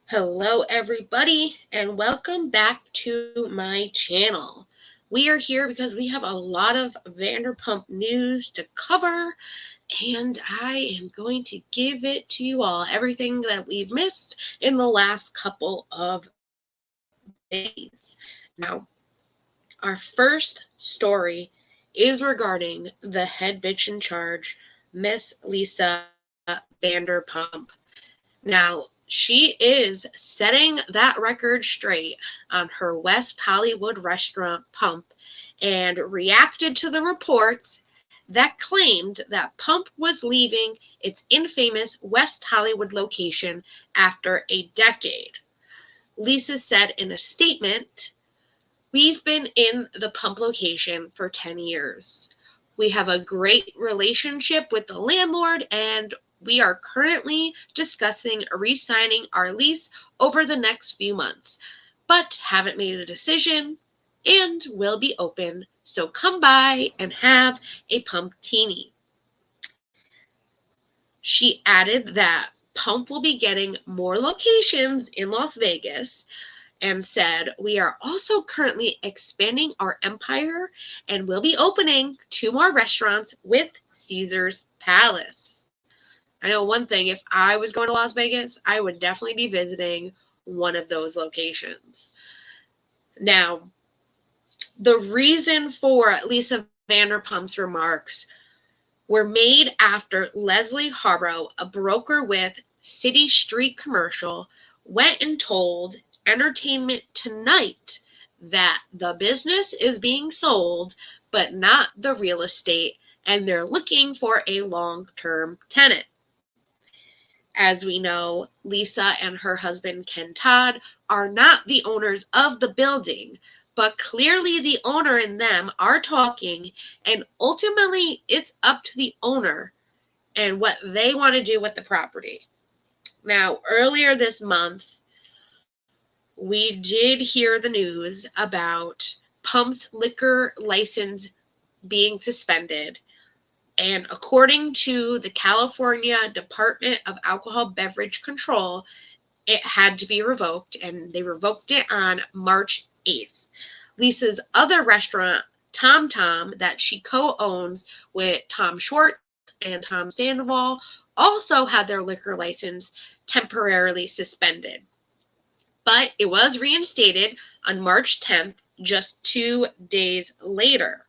Hello, everybody, and welcome back to my channel. We are here because we have a lot of Vanderpump news to cover, and I am going to give it to you all, everything that we've missed in the last couple of days. Now, our first story is regarding the head bitch in charge, Miss Lisa Vanderpump. Now, she is setting that record straight on her West Hollywood restaurant Pump and reacted to the reports that claimed that Pump was leaving its infamous West Hollywood location after a decade. Lisa said in a statement, "We've been in the Pump location for 10 years. We have a great relationship with the landlord, and we are currently discussing re-signing our lease over the next few months, but haven't made a decision and will be open. So come by and have a Pumptini." She added that Pump will be getting more locations in Las Vegas and said, "We are also currently expanding our empire and will be opening 2 more restaurants with Caesar's Palace." I know one thing, if I was going to Las Vegas, I would definitely be visiting one of those locations. Now, the reason for Lisa Vanderpump's remarks were made after Leslie Haro, a broker with City Street Commercial, went and told Entertainment Tonight that the business is being sold, but not the real estate, and they're looking for a long-term tenant. As we know, Lisa and her husband Ken Todd are not the owners of the building, but clearly the owner and them are talking, and ultimately it's up to the owner and what they want to do with the property. Now, earlier this month, we did hear the news about Pump's liquor license being suspended. And according to the California Department of Alcohol Beverage Control, it had to be revoked, and they revoked it on March 8th. Lisa's other restaurant, Tom Tom, that she co-owns with Tom Schwartz and Tom Sandoval, also had their liquor license temporarily suspended. But it was reinstated on March 10th, just 2 days later.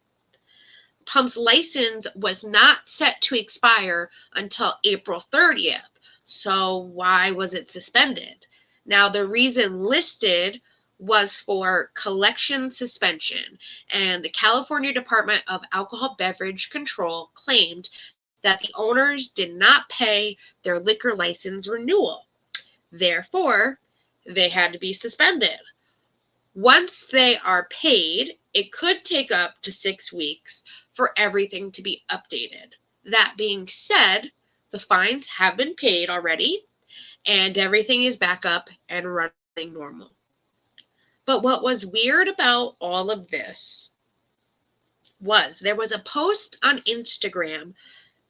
Pump's license was not set to expire until April 30th. So why was it suspended? Now, the reason listed was for collection suspension, and the California Department of Alcohol Beverage Control claimed that the owners did not pay their liquor license renewal. Therefore, they had to be suspended. Once they are paid, it could take up to 6 weeks for everything to be updated. That being said, the fines have been paid already, and everything is back up and running normal. But what was weird about all of this was there was a post on Instagram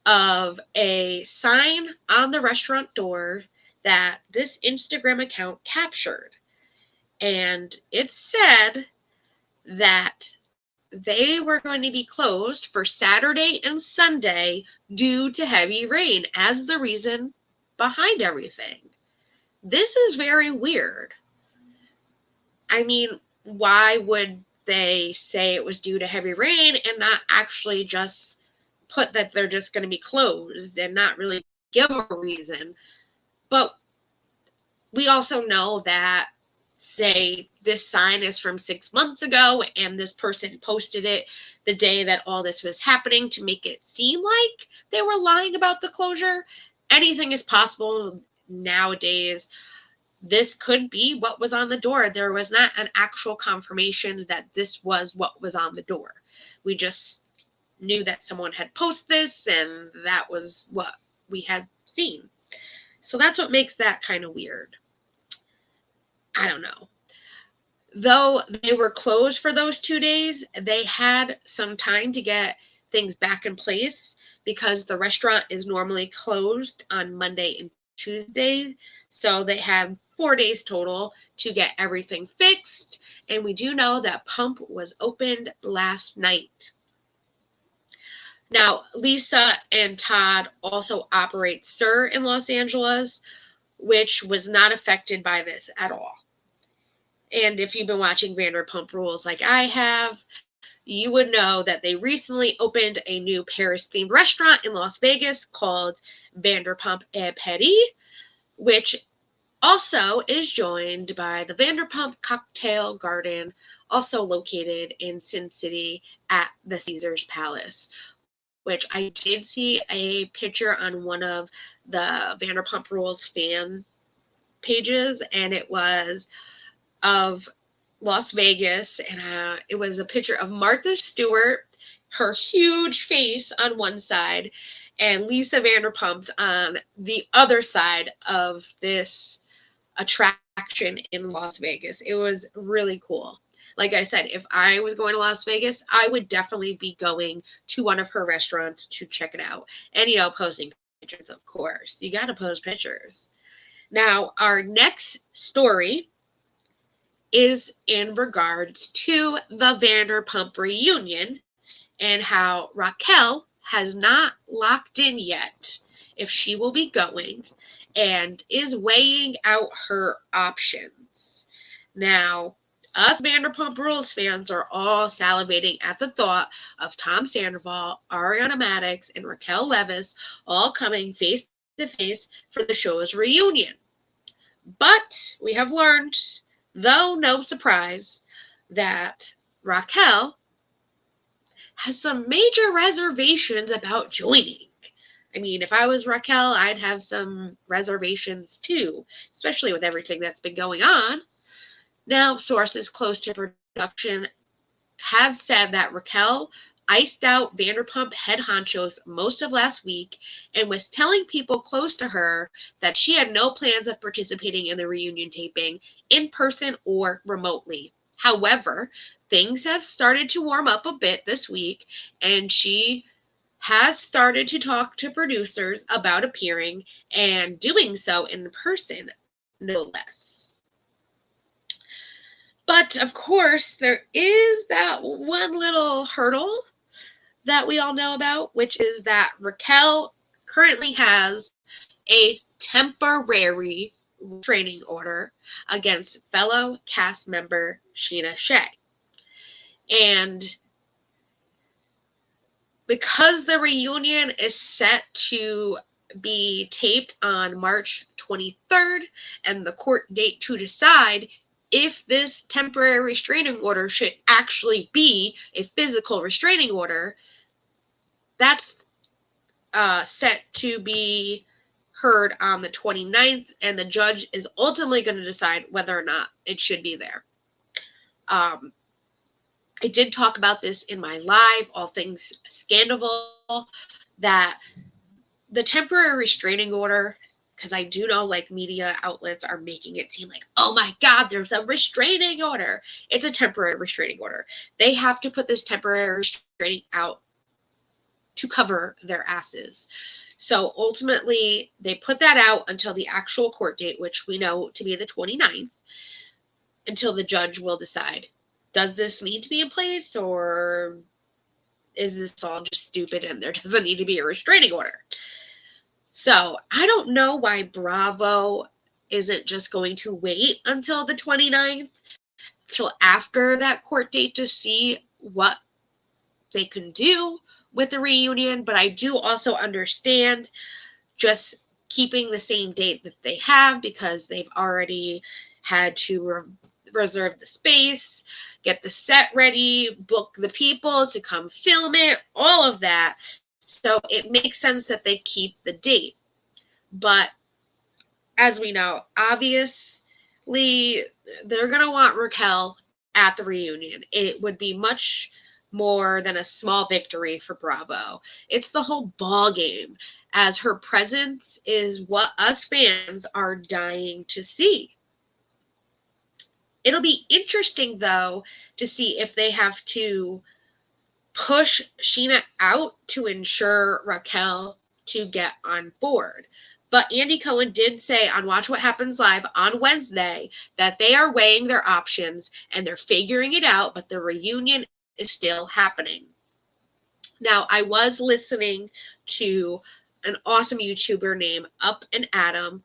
of a sign on the restaurant door that this Instagram account captured. And it said that they were going to be closed for Saturday and Sunday due to heavy rain as the reason behind everything. This is very weird. I mean, why would they say it was due to heavy rain and not actually just put that they're just going to be closed and not really give a reason? But we also know that, say, this sign is from 6 months ago and this person posted it the day that all this was happening to make it seem like they were lying about the closure. Anything is possible nowadays. This could be what was on the door. There was not an actual confirmation that this was what was on the door. We just knew that someone had posted this and that was what we had seen. So that's what makes that kind of weird. I don't know. Though they were closed for those 2 days, they had some time to get things back in place because the restaurant is normally closed on Monday and Tuesday. So they had 4 days total to get everything fixed. And we do know that Pump was opened last night. Now, Lisa and Todd also operate SUR in Los Angeles, which was not affected by this at all. And if you've been watching Vanderpump Rules like I have, you would know that they recently opened a new Paris-themed restaurant in Las Vegas called Vanderpump et Petit, which also is joined by the Vanderpump Cocktail Garden, also located in Sin City at the Caesars Palace, which I did see a picture on one of the Vanderpump Rules fan pages, and it was of Las Vegas, and it was a picture of Martha Stewart, her huge face on one side, and Lisa Vanderpump's on the other side of this attraction in Las Vegas. It was really cool. Like I said, if I was going to Las Vegas, I would definitely be going to one of her restaurants to check it out. And, posting pictures, of course. You got to post pictures. Now, our next story is in regards to the Vanderpump reunion and how Raquel has not locked in yet if she will be going and is weighing out her options. Now, us Vanderpump Rules fans are all salivating at the thought of Tom Sandoval, Ariana Madix, and Raquel Levis all coming face to face for the show's reunion. But we have learned, though no surprise, that Raquel has some major reservations about joining. I mean, if I was Raquel, I'd have some reservations too, especially with everything that's been going on. Now, sources close to production have said that Raquel iced out Vanderpump head honchos most of last week and was telling people close to her that she had no plans of participating in the reunion taping in person or remotely. However, things have started to warm up a bit this week, and she has started to talk to producers about appearing and doing so in person, no less. But of course, there is that one little hurdle that we all know about, which is that Raquel currently has a temporary restraining order against fellow cast member Scheana Shay. And because the reunion is set to be taped on March 23rd and the court date to decide if this temporary restraining order should actually be a physical restraining order, that's set to be heard on the 29th, and the judge is ultimately going to decide whether or not it should be there. I did talk about this in my live, All Things Scandoval, that the temporary restraining order, because I do know media outlets are making it seem like, oh my God, there's a restraining order. It's a temporary restraining order. They have to put this temporary restraining out to cover their asses. So ultimately, they put that out until the actual court date, which we know to be the 29th, until the judge will decide, does this need to be in place, or is this all just stupid and there doesn't need to be a restraining order? So I don't know why Bravo isn't just going to wait until the 29th, till after that court date, to see what they can do with the reunion. But I do also understand just keeping the same date that they have, because they've already had to reserve the space, get the set ready, book the people to come film it, all of that. So it makes sense that they keep the date. But as we know, obviously, they're going to want Raquel at the reunion. It would be much more than a small victory for Bravo. It's the whole ball game, as her presence is what us fans are dying to see. It'll be interesting, though, to see if they have to push Scheana out to ensure Raquel to get on board. But Andy Cohen did say on Watch What Happens Live on Wednesday that they are weighing their options and they're figuring it out, but the reunion is still happening. Now, I was listening to an awesome YouTuber named Up and Adam,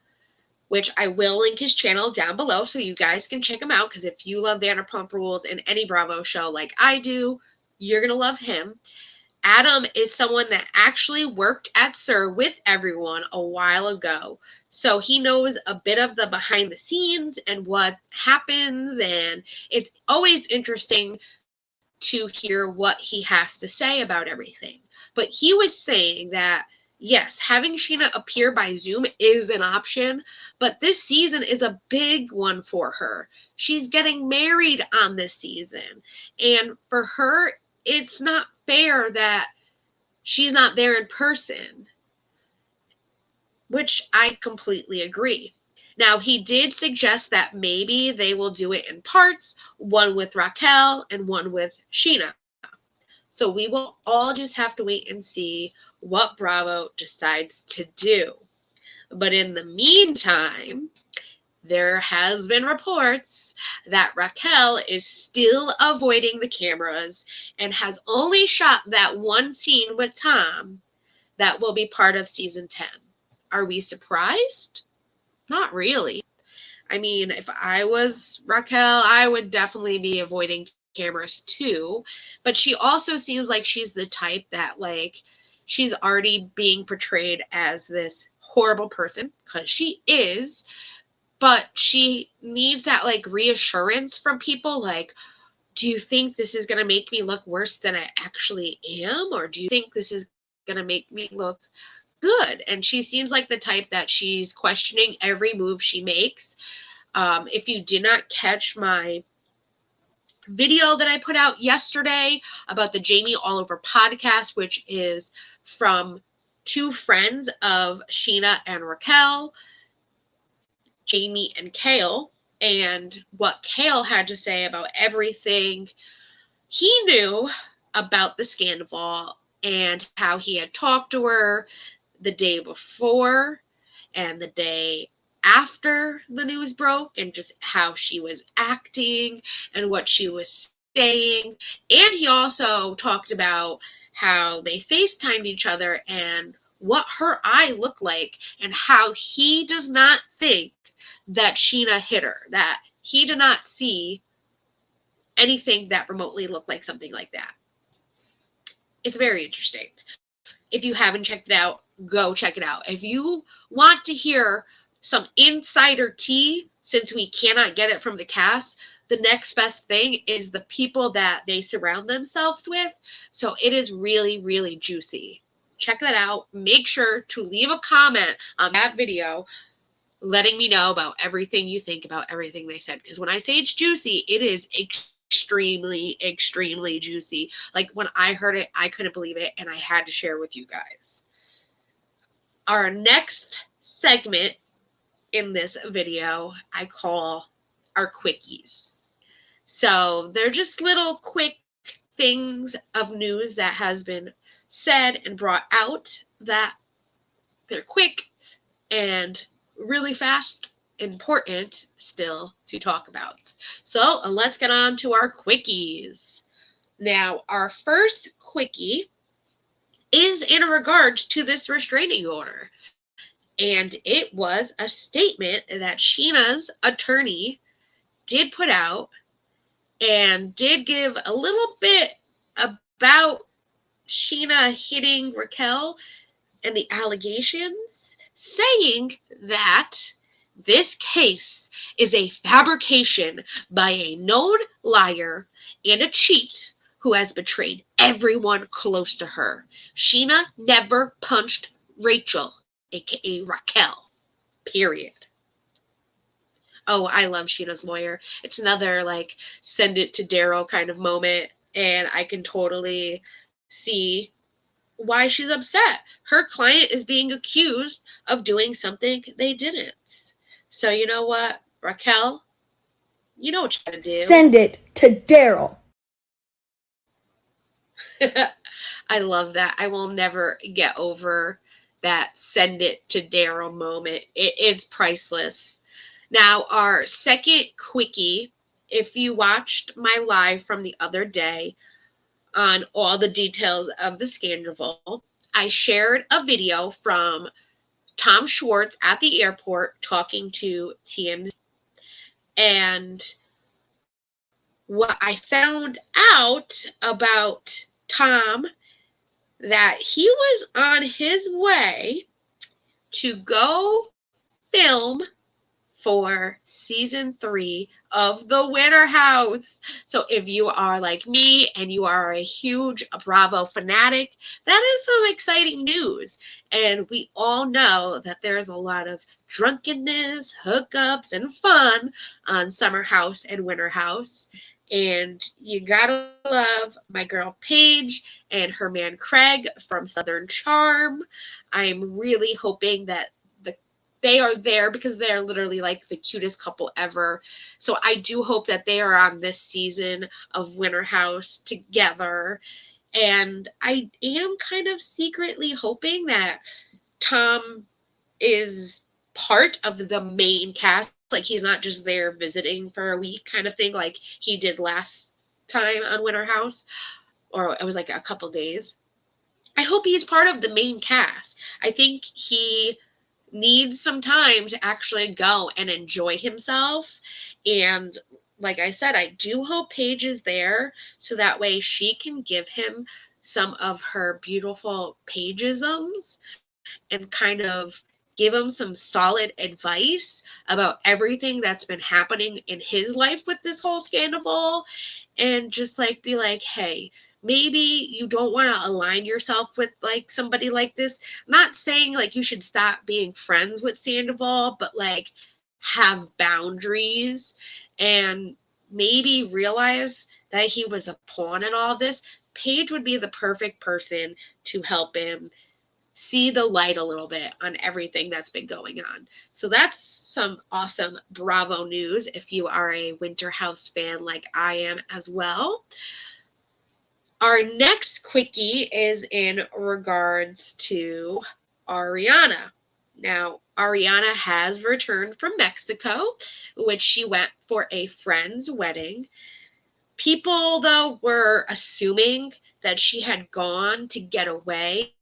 which I will link his channel down below so you guys can check him out, because if you love Vanderpump Rules and any Bravo show like I do, you're going to love him. Adam is someone that actually worked at SUR with everyone a while ago. So he knows a bit of the behind the scenes and what happens. And it's always interesting to hear what he has to say about everything. But he was saying that, yes, having Scheana appear by Zoom is an option, but this season is a big one for her. She's getting married on this season. And for her, it's not fair that she's not there in person, which I completely agree. Now, he did suggest that maybe they will do it in parts, one with Raquel and one with Scheana. So we will all just have to wait and see what Bravo decides to do. But in the meantime, there has been reports that Raquel is still avoiding the cameras and has only shot that one scene with Tom that will be part of season 10. Are we surprised? Not really. I mean, if I was Raquel, I would definitely be avoiding cameras too. But she also seems like she's the type that, like, she's already being portrayed as this horrible person, because she is. But she needs that, like, reassurance from people, like, do you think this is going to make me look worse than I actually am? Or do you think this is going to make me look good? And she seems like the type that she's questioning every move she makes. If you did not catch my video that I put out yesterday about the Jamie Oliver podcast, which is from two friends of Scheana and Raquel, Jamie and Kale, and what Kale had to say about everything he knew about the Scandoval and how he had talked to her the day before and the day after the news broke, and just how she was acting and what she was saying. And he also talked about how they FaceTimed each other and what her eye looked like, and how he does not think that Scheana hit her, that he did not see anything that remotely looked like something like that. It's very interesting. If you haven't checked it out, go check it out. If you want to hear some insider tea, since we cannot get it from the cast, the next best thing is the people that they surround themselves with. So it is really, really juicy. Check that out. Make sure to leave a comment on that video letting me know about everything you think about everything they said. Because when I say it's juicy, it is extremely, extremely juicy. Like, when I heard it, I couldn't believe it, and I had to share with you guys. Our next segment in this video, I call our quickies. So they're just little quick things of news that has been said and brought out, that they're quick and really fast, important still to talk about. So let's get on to our quickies. Now, our first quickie is in regards to this restraining order. And it was a statement that Scheana's attorney did put out, and did give a little bit about Scheana hitting Raquel and the allegations, saying that this case is a fabrication by a known liar and a cheat who has betrayed everyone close to her. Scheana never punched Rachel, aka Raquel, period. Oh, I love Scheana's lawyer. It's another, like, send it to Daryl kind of moment, and I can totally see why she's upset. Her client is being accused of doing something they didn't. So you know what, Raquel? You know what you gotta do. Send it to Daryl. I love that. I will never get over that send it to Daryl moment. It's priceless. Now, our second quickie, if you watched my live from the other day on all the details of the Scandoval, I shared a video from Tom Schwartz at the airport talking to TMZ. And what I found out about Tom, that he was on his way to go film for season 3 of The Winter House. So if you are like me and you are a huge Bravo fanatic, that is some exciting news. And we all know that there's a lot of drunkenness, hookups, and fun on Summer House and Winter House. And you gotta love my girl Paige and her man Craig from Southern Charm. I'm really hoping that they are there because they're literally like the cutest couple ever. So I do hope that they are on this season of Winter House together. And I am kind of secretly hoping that Tom is part of the main cast. Like he's not just there visiting for a week kind of thing like he did last time on Winter House, or it was like a couple days. I hope he's part of the main cast. I think he needs some time to actually go and enjoy himself. And like I said, I do hope Paige is there so that way she can give him some of her beautiful Paigeisms and kind of give him some solid advice about everything that's been happening in his life with this whole Scandoval, and just like be like, hey, maybe you don't want to align yourself with like somebody like this. I'm not saying like you should stop being friends with Sandoval, but like have boundaries and maybe realize that he was a pawn in all this. Paige would be the perfect person to help him see the light a little bit on everything that's been going on. So that's some awesome Bravo news if you are a Winter House fan like I am as well. Our next quickie is in regards to Ariana. Now, Ariana has returned from Mexico, which she went for a friend's wedding. People, though, were assuming that she had gone to get away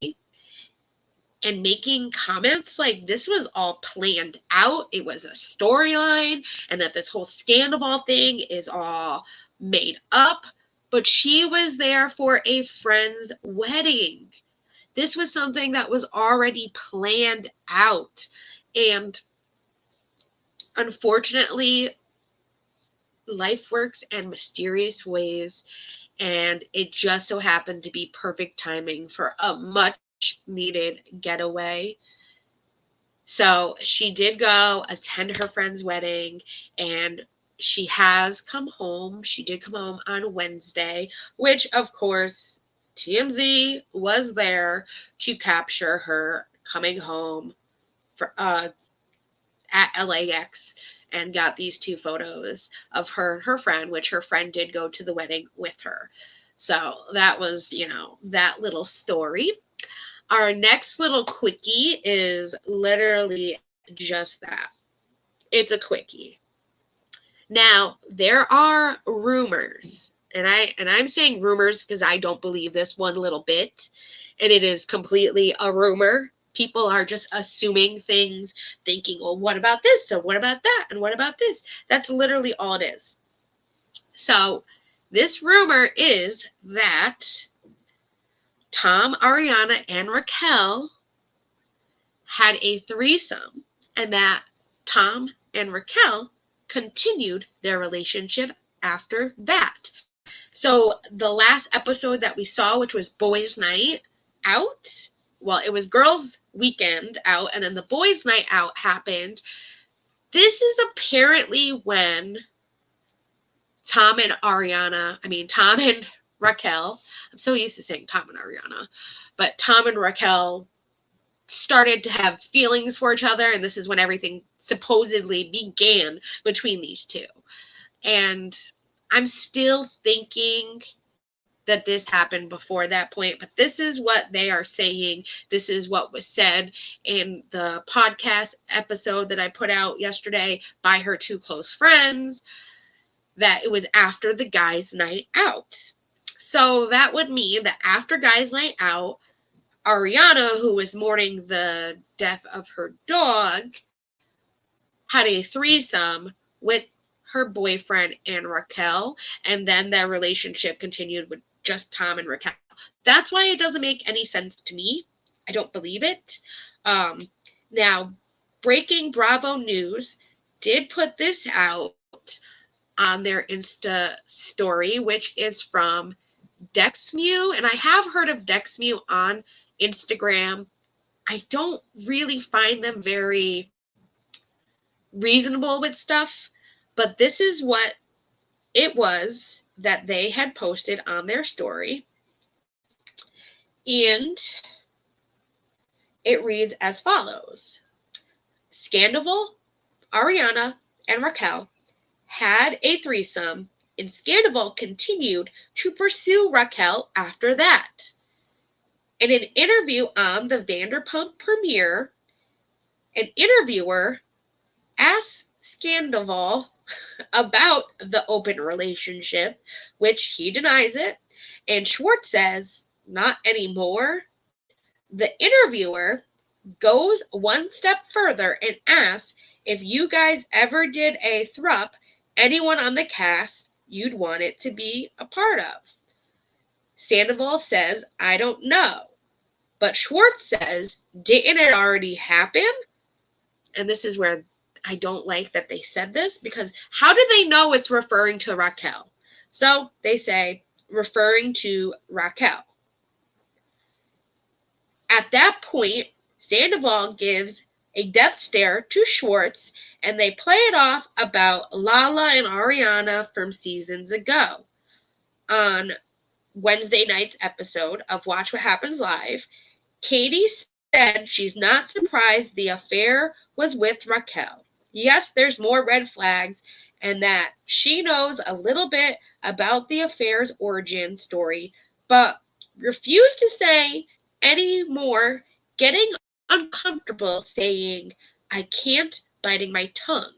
and making comments like this was all planned out. It was a storyline, and that this whole Scandoval thing is all made up. But she was there for a friend's wedding. This was something that was already planned out. And unfortunately, life works in mysterious ways. And it just so happened to be perfect timing for a much needed getaway. So she did go attend her friend's wedding, and she has come home. She did come home on Wednesday, which of course TMZ was there to capture her coming home for, at LAX, and got these 2 photos of her and her friend, which her friend did go to the wedding with her. So that was, that little story. Our next little quickie is literally just that. It's a quickie. Now, there are rumors, and I'm saying rumors because I don't believe this one little bit, and it is completely a rumor. People are just assuming things, thinking, well, what about this? So what about that? And what about this? That's literally all it is. So this rumor is that Tom, Ariana, and Raquel had a threesome, and that Tom and Raquel continued their relationship after that. So the last episode that we saw, which was Boys Night Out, well, it was Girls Weekend Out, and then the Boys Night Out happened. This is apparently when Tom and Raquel, I'm so used to saying Tom and Ariana, but Tom and Raquel started to have feelings for each other, and this is when everything supposedly began between these two. And I'm still thinking that this happened before that point, but this is what they are saying. This is what was said in the podcast episode that I put out yesterday by her two close friends, that it was after the guys' night out. So that would mean that after guys' night out, Ariana, who was mourning the death of her dog, had a threesome with her boyfriend and Raquel, and then their relationship continued with just Tom and Raquel. That's why it doesn't make any sense to me. I don't believe it. Now, Breaking Bravo News did put this out on their Insta story, which is from Dexmew, and I have heard of Dexmew on Instagram. I don't really find them very reasonable with stuff, but this is what it was that they had posted on their story. And it reads as follows. Scandoval, Ariana, and Raquel had a threesome, and Scandoval continued to pursue Raquel after that. In an interview on the Vanderpump premiere, an interviewer asked Scandoval about the open relationship, which he denies it, and Schwartz says, not anymore. The interviewer goes one step further and asks if you guys ever did a thrup, anyone on the cast you'd want it to be a part of. Sandoval says, I don't know. But Schwartz says, didn't it already happen? And this is where I don't like that they said this, because how do they know it's referring to Raquel? So they say, referring to Raquel. At that point, Sandoval gives a death stare to Schwartz, and they play it off about Lala and Ariana from seasons ago. On Wednesday night's episode of Watch What Happens Live, Katie said she's not surprised the affair was with Raquel. Yes, there's more red flags, and that she knows a little bit about the affair's origin story, but refused to say any more, getting uncomfortable saying, I can't, biting my tongue.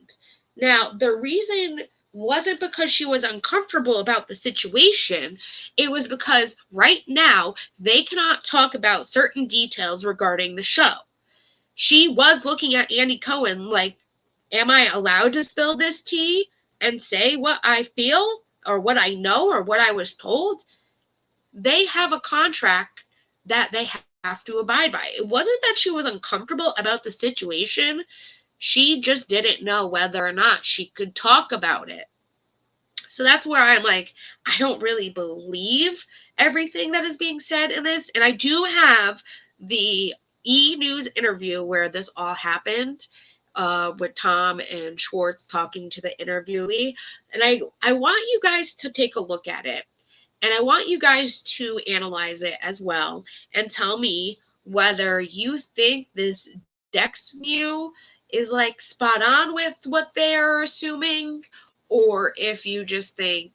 Now, the reason wasn't because she was uncomfortable about the situation. It was because right now they cannot talk about certain details regarding the show. She was looking at Andy Cohen like, am I allowed to spill this tea and say what I feel or what I know or what I was told? They have a contract that they have to abide by. It wasn't that she was uncomfortable about the situation. She just didn't know whether or not she could talk about it. So that's where I'm like, I don't really believe everything that is being said in this. And I do have the E! News interview where this all happened, with Tom and Schwartz talking to the interviewee. And I want you guys to take a look at it. And I want you guys to analyze it as well and tell me whether you think this Dexmew is like spot on with what they're assuming, or if you just think,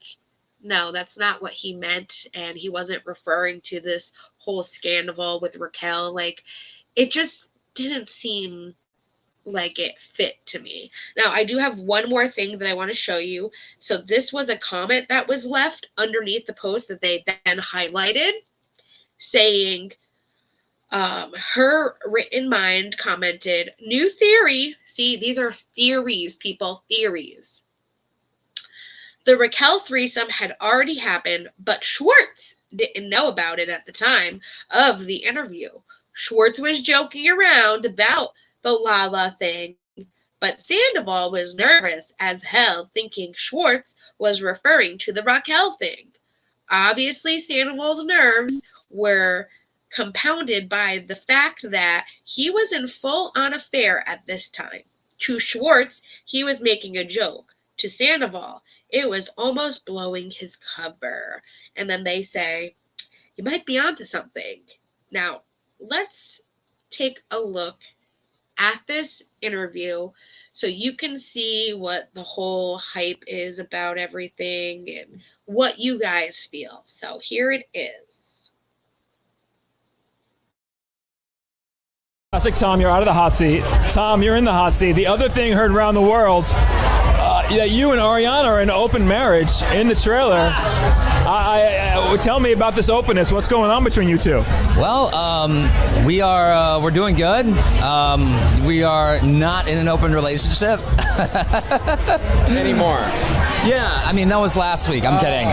no, that's not what he meant and he wasn't referring to this whole Scandoval with Raquel. Like, it just didn't seem like it fit to me. Now, I do have one more thing that I want to show you. So this was a comment that was left underneath the post that they then highlighted, saying, her written mind commented, new theory. See, these are theories, people, theories. The Raquel threesome had already happened, but Schwartz didn't know about it at the time of the interview. Schwartz was joking around about the Lala thing, but Sandoval was nervous as hell, thinking Schwartz was referring to the Raquel thing. Obviously, Sandoval's nerves were compounded by the fact that he was in full-on affair at this time. To Schwartz, he was making a joke. To Sandoval, it was almost blowing his cover. And then they say, you might be onto something. Now, let's take a look at this interview so you can see what the whole hype is about everything and what you guys feel. So here it is. Classic Tom, you're out of the hot seat. Tom, you're in the hot seat. The other thing heard around the world, that you and Ariana are in open marriage in the trailer. Tell me about this openness. What's going on between you two? Well, we're doing good. We are not in an open relationship anymore. Yeah, I mean that was last week. I'm kidding.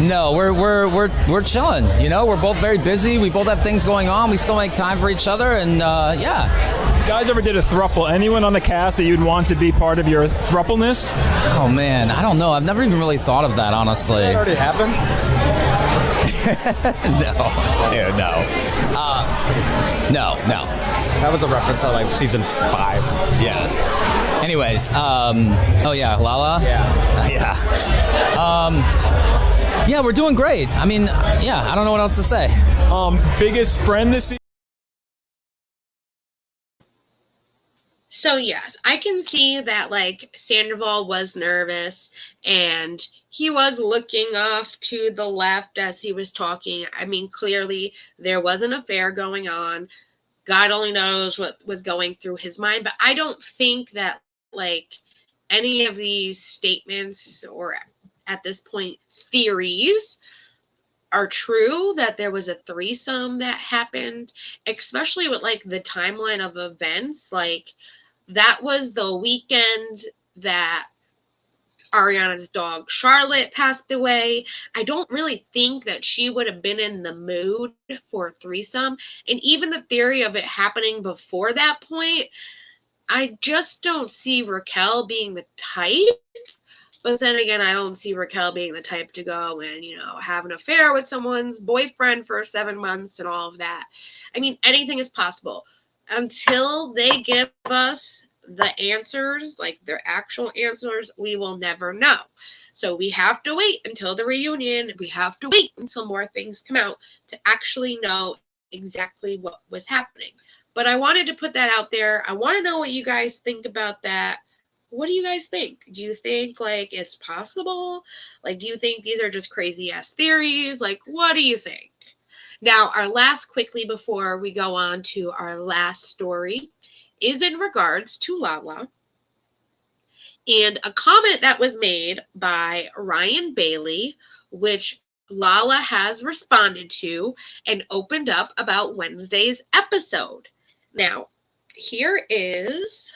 No, we're chilling. You know, we're both very busy. We both have things going on. We still make time for each other, and yeah. You guys ever did a throuple? Anyone on the cast that you'd want to be part of your throupleness? Oh man, I don't know. I've never even really thought of that, honestly. That already happened? No, dude, no. No. That was a reference to like season 5. Yeah. Anyways, oh yeah, Lala? Yeah. Yeah, we're doing great. I mean, yeah, I don't know what else to say. Biggest friend this season? So yes, I can see that like Sandoval was nervous and he was looking off to the left as he was talking. I mean, clearly there was an affair going on. God only knows what was going through his mind, but I don't think that like any of these statements or at this point theories are true, that there was a threesome that happened, especially with like the timeline of events. Like that was the weekend that Ariana's dog Charlotte passed away. I don't really think that she would have been in the mood for a threesome. And even the theory of it happening before that point, I just don't see Raquel being the type. But then again, I don't see Raquel being the type to go and, you know, have an affair with someone's boyfriend for 7 months and all of that. I mean, anything is possible. Until they give us the answers, like their actual answers, we will never know. So we have to wait until the reunion. We have to wait until more things come out to actually know exactly what was happening. But I wanted to put that out there. I want to know what you guys think about that. What do you guys think? Do you think like it's possible? Like, do you think these are just crazy ass theories? Like, what do you think? Now, our last, quickly before we go on to our last story, is in regards to Lala and a comment that was made by Ryan Bailey, which Lala has responded to and opened up about Wednesday's episode. Now, here is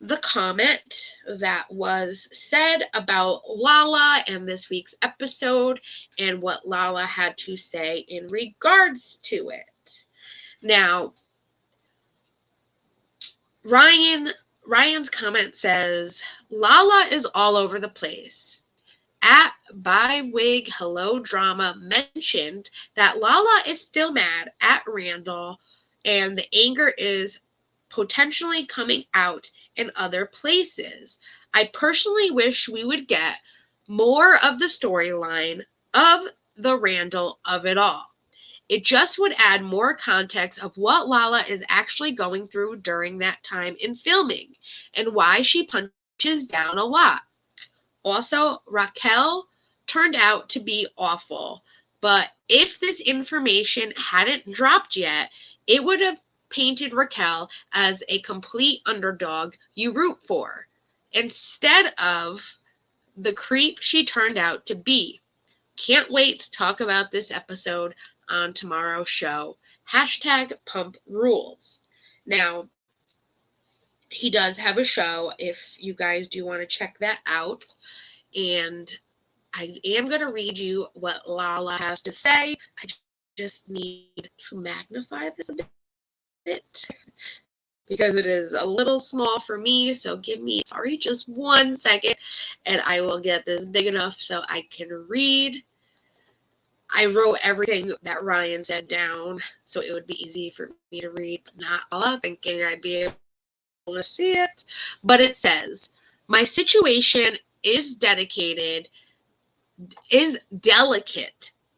the comment that was said about Lala and this week's episode and what Lala had to say in regards to it. Now, Ryan's comment says, Lala is all over the place. At Bywig Hello Drama mentioned that Lala is still mad at Randall and the anger is potentially coming out in other places. I personally wish we would get more of the storyline of the Randall of it all. It just would add more context of what Lala is actually going through during that time in filming and why she punches down a lot. Also, Raquel turned out to be awful, but if this information hadn't dropped yet, it would have painted Raquel as a complete underdog you root for, instead of the creep she turned out to be. Can't wait to talk about this episode on tomorrow's show. #Pump Rules. Now, he does have a show if you guys do want to check that out. And I am going to read you what Lala has to say. I just need to magnify this a bit because it is a little small for me. So give me, just 1 second and I will get this big enough so I can read. I wrote everything that Ryan said down so it would be easy for me to read, but not all thinking I'd be able to see it. But it says, my situation is delicate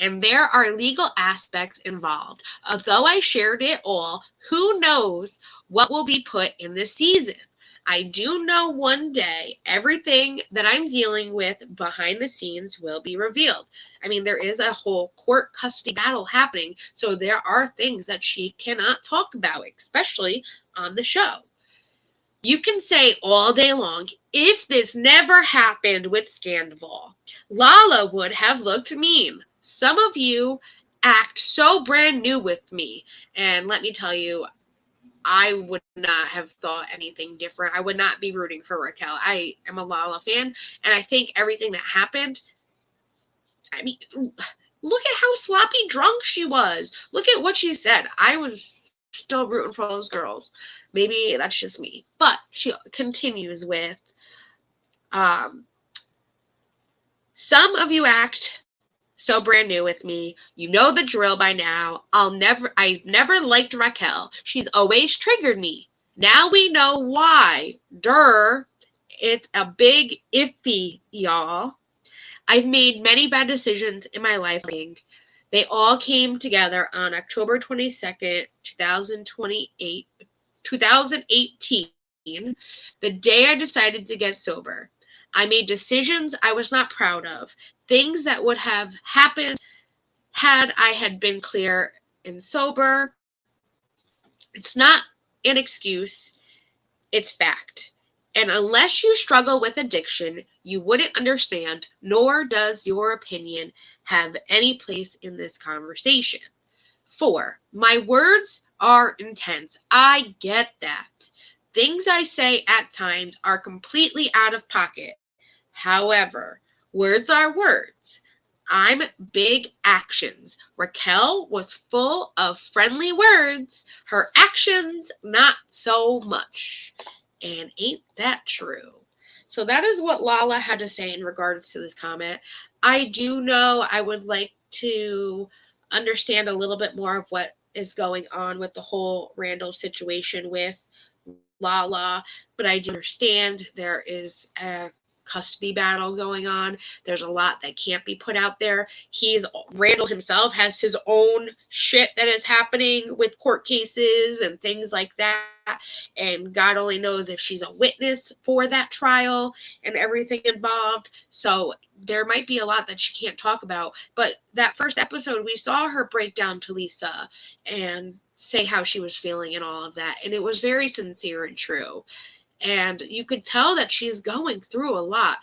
and there are legal aspects involved. Although I shared it all, who knows what will be put in this season? I do know one day everything that I'm dealing with behind the scenes will be revealed. I mean, there is a whole court custody battle happening, so there are things that she cannot talk about, especially on the show. You can say all day long, if this never happened with Scandoval, Lala would have looked mean. Some of you act so brand new with me, and let me tell you, I would not have thought anything different. I would not be rooting for Raquel. I am a Lala fan, and I think everything that happened, I mean, look at how sloppy drunk she was. Look at what she said. I was still rooting for those girls. Maybe that's just me. But she continues with, some of you act so brand new with me. You know the drill by now. I never liked Raquel. She's always triggered me. Now we know why. Durr. It's a big iffy, y'all. I've made many bad decisions in my life. They all came together on October 22nd, 2018, the day I decided to get sober. I made decisions I was not proud of, things that would have happened had I had been clear and sober. It's not an excuse, it's fact. And unless you struggle with addiction, you wouldn't understand, nor does your opinion have any place in this conversation. 4, my words are intense. I get that. Things I say at times are completely out of pocket. However, words are words. I'm big actions. Raquel was full of friendly words. Her actions, not so much. And ain't that true? So that is what Lala had to say in regards to this comment. I do know I would like to understand a little bit more of what is going on with the whole Randall situation with Lala, but I do understand there is a custody battle going on. There's a lot that can't be put out there. Randall himself has his own shit that is happening with court cases and things like that. And God only knows if she's a witness for that trial and everything involved. So there might be a lot that she can't talk about. But that first episode, we saw her break down to Lisa and say how she was feeling and all of that. And it was very sincere and true. And you could tell that she's going through a lot.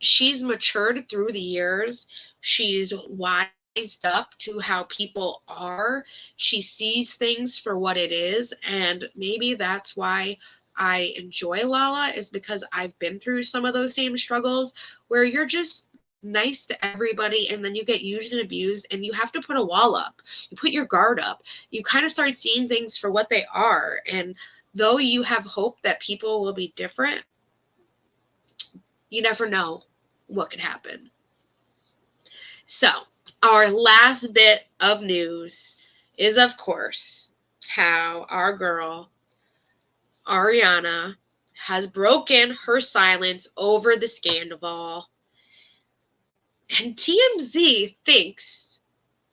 She's matured through the years. She's wised up to how people are. She sees things for what it is. And maybe that's why I enjoy Lala, is because I've been through some of those same struggles where you're just nice to everybody and then you get used and abused and you have to put a wall up. You put your guard up. You kind of start seeing things for what they are. And though you have hope that people will be different, you never know what could happen. So, our last bit of news is, of course, how our girl, Ariana, has broken her silence over the Scandoval. And TMZ thinks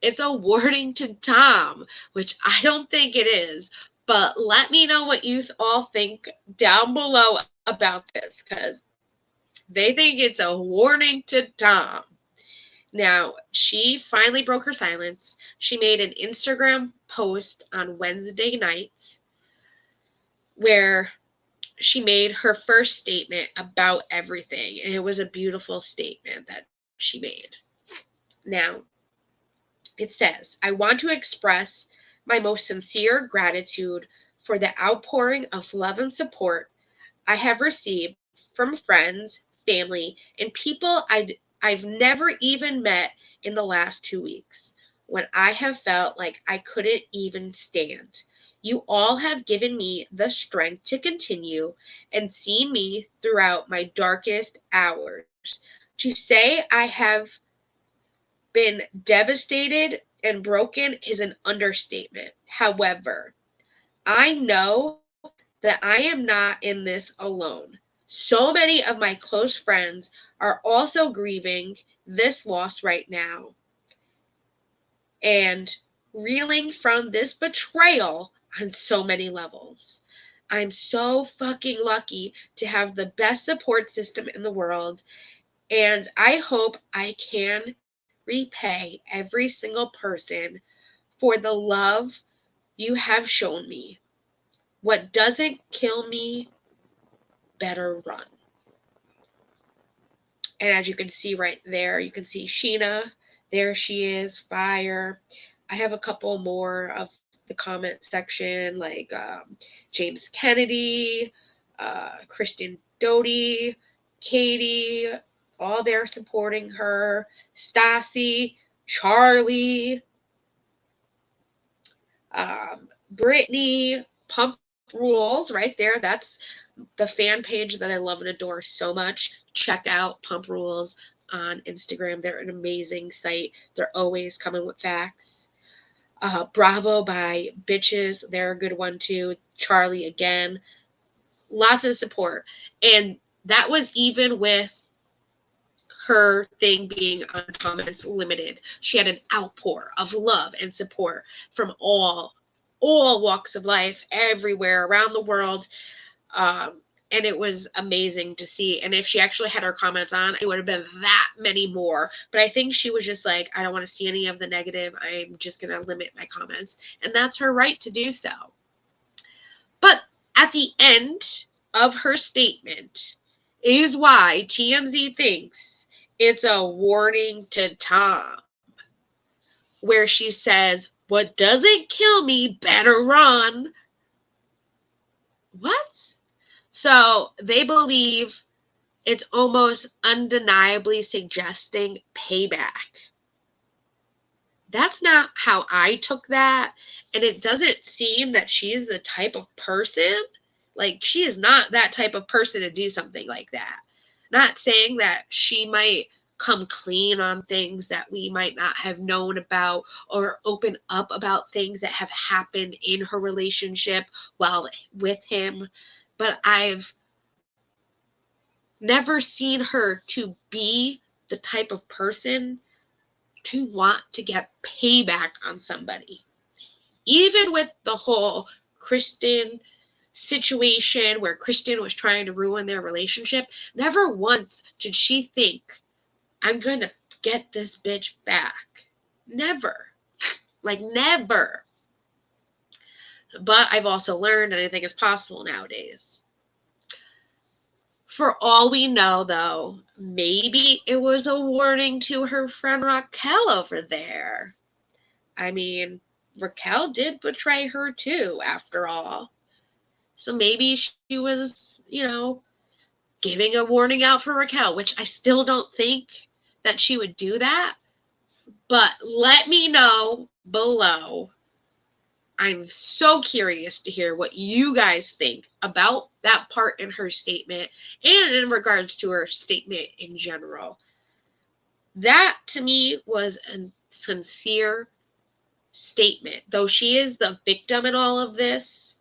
it's a warning to Tom, which I don't think it is. But let me know what you all think down below about this, because they think it's a warning to Tom. Now, she finally broke her silence. She made an Instagram post on Wednesday night where she made her first statement about everything. And it was a beautiful statement that she made. Now, it says, I want to express my most sincere gratitude for the outpouring of love and support I have received from friends, family, and people I've never even met in the last 2 weeks, when I have felt like I couldn't even stand. You all have given me the strength to continue and see me throughout my darkest hours. To say I have been devastated and broken is an understatement. However, I know that I am not in this alone. So many of my close friends are also grieving this loss right now. and reeling from this betrayal on so many levels. I'm so fucking lucky to have the best support system in the world, and I hope I can repay every single person for the love you have shown me. What doesn't kill me better run. And as you can see right there, you can see Scheana. There she is, fire. I have a couple more of the comment section, like James Kennedy, Kristen Doty, Katie, all there supporting her, Stassi, Charlie, Brittany, Pump Rules right there. That's the fan page that I love and adore so much. Check out Pump Rules on Instagram. They're an amazing site. They're always coming with facts. Bravo by Bitches. They're a good one too. Charlie again. Lots of support. And that was even with her thing being on comments limited. She had an outpour of love and support from all walks of life, everywhere around the world. And it was amazing to see. And if she actually had her comments on, it would have been that many more. But I think she was just like, I don't want to see any of the negative. I'm just going to limit my comments. And that's her right to do so. But at the end of her statement is why TMZ thinks it's a warning to Tom, where she says, what doesn't kill me better run. What? So they believe it's almost undeniably suggesting payback. That's not how I took that. And it doesn't seem that she's the type of person. Like, she is not that type of person to do something like that. Not saying that she might come clean on things that we might not have known about, or open up about things that have happened in her relationship while with him. But I've never seen her to be the type of person to want to get payback on somebody. Even with the whole Kristen situation where Kristen was trying to ruin their relationship, never once did she think, I'm going to get this bitch back. Never. Like, never. But I've also learned, and I think it's possible nowadays. For all we know, though, maybe it was a warning to her friend Raquel over there. I mean, Raquel did betray her too, after all. So maybe she was, giving a warning out for Raquel, which I still don't think that she would do that. But let me know below. I'm so curious to hear what you guys think about that part in her statement and in regards to her statement in general. That, to me, was a sincere statement. Though she is the victim in all of this,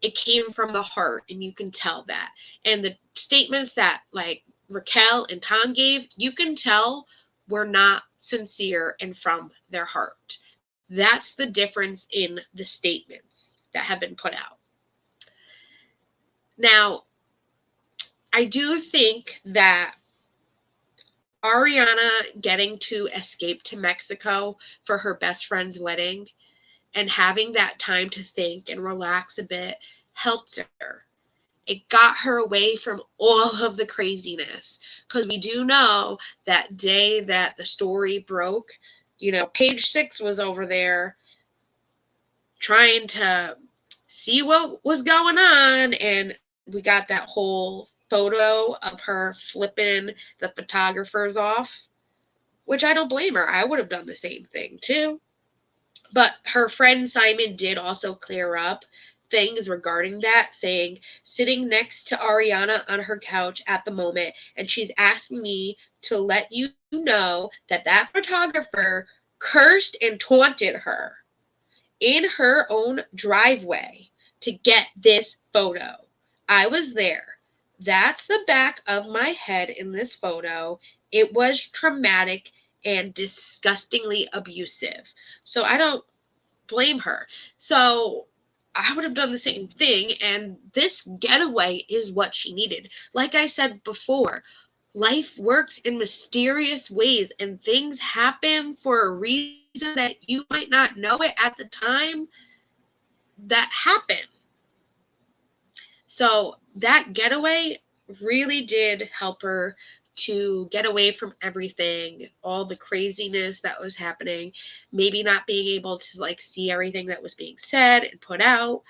it came from the heart, and you can tell that. And the statements that, like, Raquel and Tom gave, you can tell were not sincere and from their heart. That's the difference in the statements that have been put out. Now, I do think that Ariana getting to escape to Mexico for her best friend's wedding and having that time to think and relax a bit helped her. It got her away from all of the craziness, because we do know that day that the story broke, Page 6 was over there trying to see what was going on, and we got that whole photo of her flipping the photographers off, which I don't blame her. I would have done the same thing too. But her friend Simon did also clear up things regarding that, saying, sitting next to Ariana on her couch at the moment, and she's asking me to let you know that photographer cursed and taunted her in her own driveway to get this photo. I was there. That's the back of my head in this photo. It was traumatic and disgustingly abusive. So I don't blame her. So I would have done the same thing. And this getaway is what she needed. Like I said before, life works in mysterious ways and things happen for a reason that you might not know it at the time that happened. So that getaway really did help her to get away from everything, all the craziness that was happening, maybe not being able to like see everything that was being said and put out.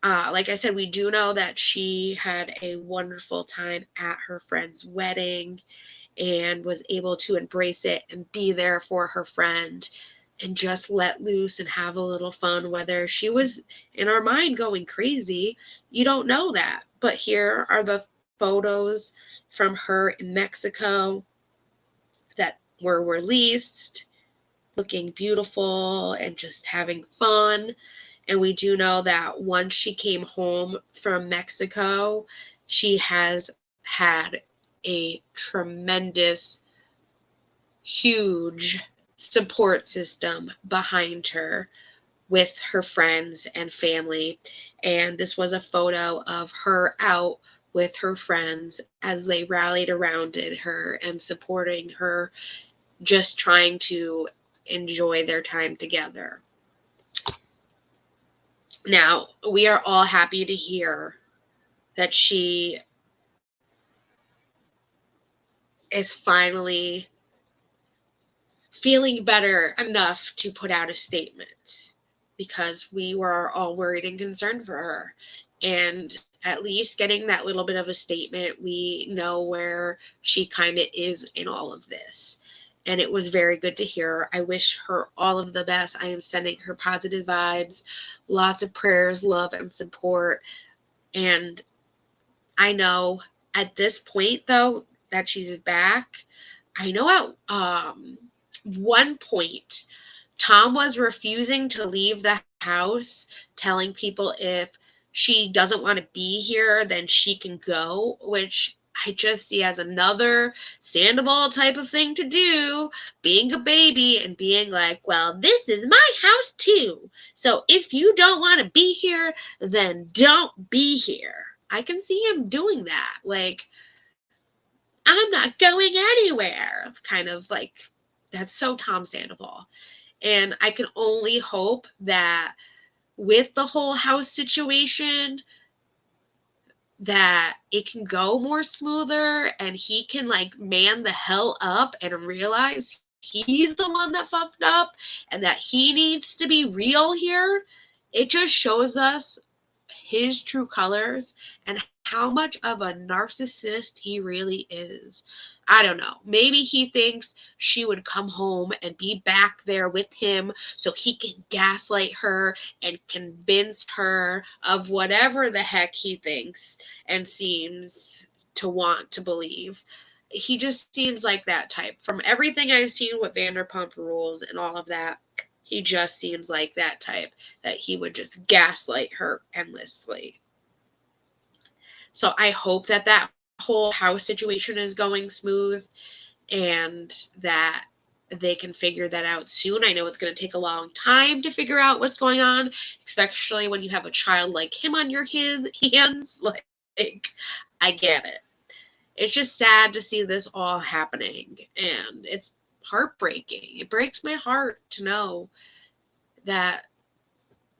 Like I said, we do know that she had a wonderful time at her friend's wedding and was able to embrace it and be there for her friend and just let loose and have a little fun. Whether she was in her mind going crazy, you don't know that. But here are the photos from her in Mexico that were released, looking beautiful and just having fun. And we do know that once she came home from Mexico, she has had a tremendous, huge support system behind her with her friends and family. And this was a photo of her out with her friends as they rallied around her and supporting her, just trying to enjoy their time together. Now, we are all happy to hear that she is finally feeling better enough to put out a statement, because we were all worried and concerned for her. And at least getting that little bit of a statement, we know where she kind of is in all of this. And it was very good to hear. I wish her all of the best. I am sending her positive vibes, lots of prayers, love, and support. And I know at this point, though, that she's back, I know at one point, Tom was refusing to leave the house, telling people if she doesn't want to be here, then she can go, which I just see as another Sandoval type of thing to do, being a baby and being like, well, this is my house too. So if you don't want to be here, then don't be here. I can see him doing that. Like, I'm not going anywhere. Kind of like, that's so Tom Sandoval. And I can only hope that with the whole house situation, that it can go more smoother and he can like man the hell up and realize he's the one that fucked up and that he needs to be real here. It just shows us his true colors and how much of a narcissist he really is. I don't know. Maybe he thinks she would come home and be back there with him so he can gaslight her and convince her of whatever the heck he thinks and seems to want to believe. He just seems like that type. From everything I've seen with Vanderpump Rules and all of that, he just seems like that type, that he would just gaslight her endlessly. So I hope that that whole house situation is going smooth and that they can figure that out soon. I know it's going to take a long time to figure out what's going on, especially when you have a child like him on your hands. Like, I get it. It's just sad to see this all happening, and it's heartbreaking. It breaks my heart to know that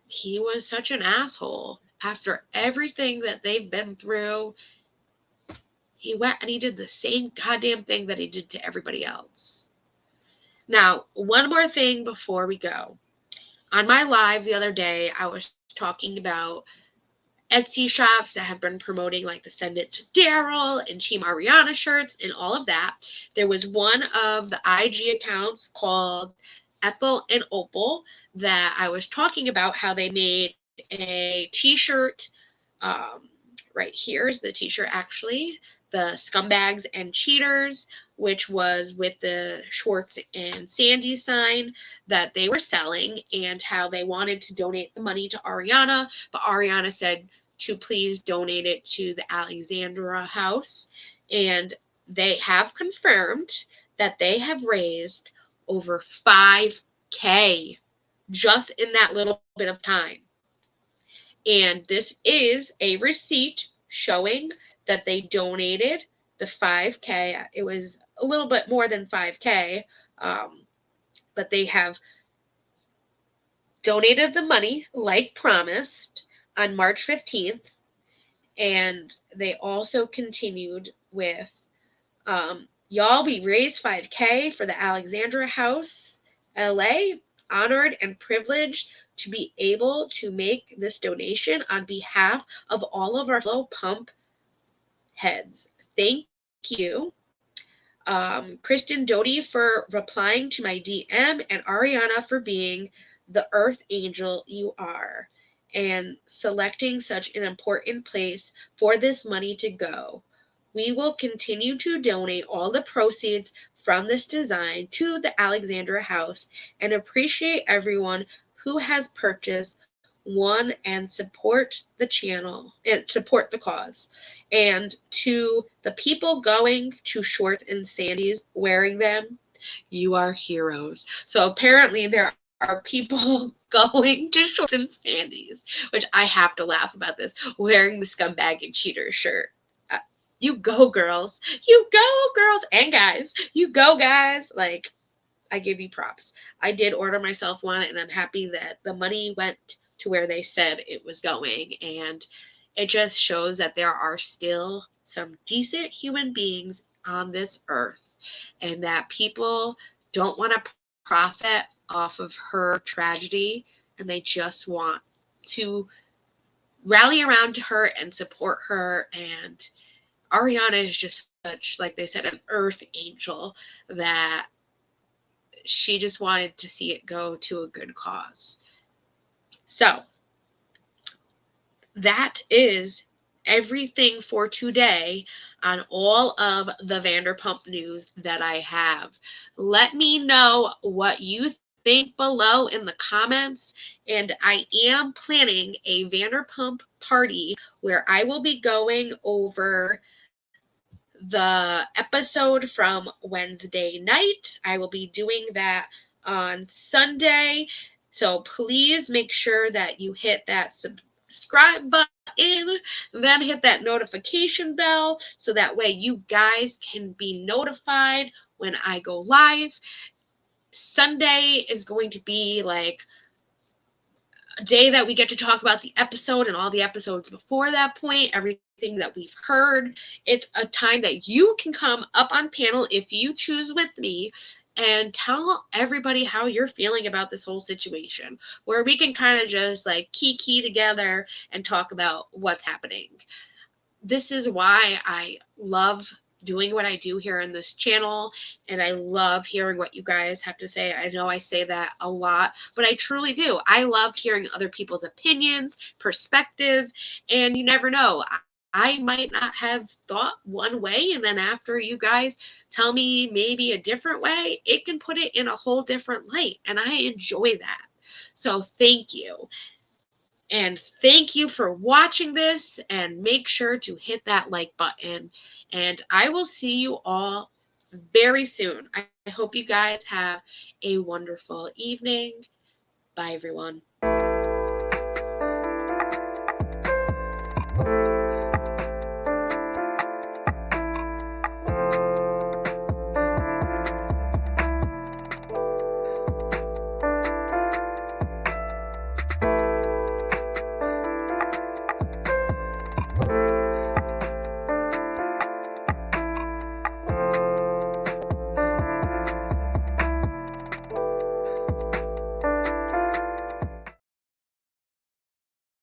he was such an asshole. After everything that they've been through, he went and he did the same goddamn thing that he did to everybody else. Now, one more thing before we go. On my live the other day, I was talking about Etsy shops that have been promoting like the Send It to Daryl and Team Ariana shirts and all of that. There was one of the IG accounts called Ethel and Opal that I was talking about how they made a t-shirt. Right here is the t-shirt, actually, the Scumbags and Cheaters, which was with the Schwartz and Sandy sign that they were selling, and how they wanted to donate the money to Ariana, but Ariana said to please donate it to the Alexandria House. And they have confirmed that they have raised over $5K just in that little bit of time. And this is a receipt showing that they donated the 5K. It was a little bit more than 5K, but they have donated the money like promised on March 15th. And they also continued with, y'all, we raised 5K for the Alexandria House, LA. Honored and privileged to be able to make this donation on behalf of all of our fellow pump heads. Thank you. Kristen Doty for replying to my DM, and Ariana for being the earth angel you are and selecting such an important place for this money to go. We will continue to donate all the proceeds from this design to the Alexandria House and appreciate everyone who has purchased one and support the channel and support the cause. And to the people going to Schwartz and Sandy's wearing them, you are heroes. So apparently there are people going to Schwartz and Sandy's, which I have to laugh about this, wearing the Scumbag Cheaters shirt. You go, girls. You go, girls and guys. You go, guys. Like, I give you props. I did order myself one, and I'm happy that the money went to where they said it was going. And it just shows that there are still some decent human beings on this earth, and that people don't want to profit off of her tragedy, and they just want to rally around her and support her. And Ariana is just such, like they said, an earth angel that she just wanted to see it go to a good cause. So that is everything for today on all of the Vanderpump news that I have. Let me know what you think below in the comments. And I am planning a Vanderpump party where I will be going over the episode from Wednesday night. I will be doing that on Sunday. So please make sure that you hit that subscribe button, then hit that notification bell so that way you guys can be notified when I go live. Sunday is going to be like a day that we get to talk about the episode and all the episodes before that point, everything that we've heard. It's a time that you can come up on panel if you choose with me and tell everybody how you're feeling about this whole situation, where we can kind of just like key together and talk about what's happening. This is why I love doing what I do here in this channel, and I love hearing what you guys have to say. I know I say that a lot, but I truly do. I love hearing other people's opinions, perspective, and you never know. I might not have thought one way, and then after you guys tell me maybe a different way, it can put it in a whole different light, and I enjoy that. So thank you. And thank you for watching this, and make sure to hit that like button. And I will see you all very soon. I hope you guys have a wonderful evening. Bye, everyone.